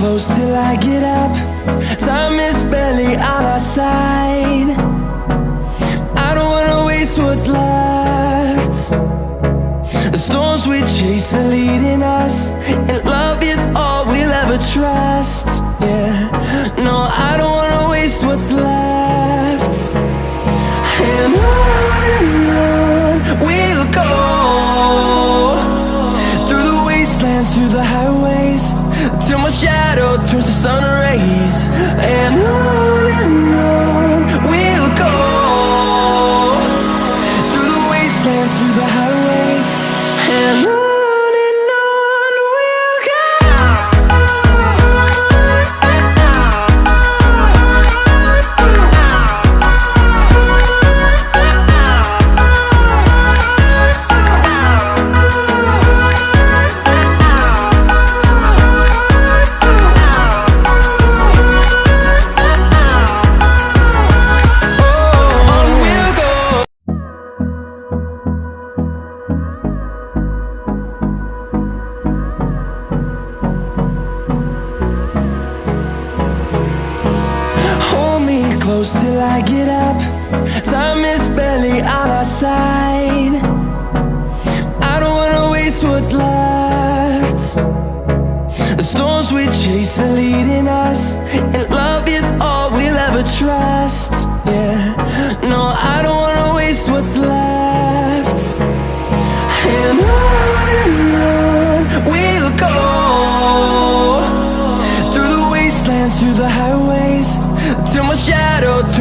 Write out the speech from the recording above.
close till I get up. Time is barely on our side. I don't wanna waste what's left. The storms we chase are leading us, and love is all we'll ever trust. Yeah, no, I don't wanna waste what's left. And on we'll go, through the wastelands, through the highways, till my shadow turns to sun rays. And on we'll go, through the wastelands, through the highways, and on we'll go. Close till I get up. Time is barely on our side. I don't wanna waste what's left. The storms we chase are leading us, and love is all we'll ever trust. Yeah, no, I don't wanna waste what's left. And on we'll go, through the wastelands, through the highways, till my shadow turns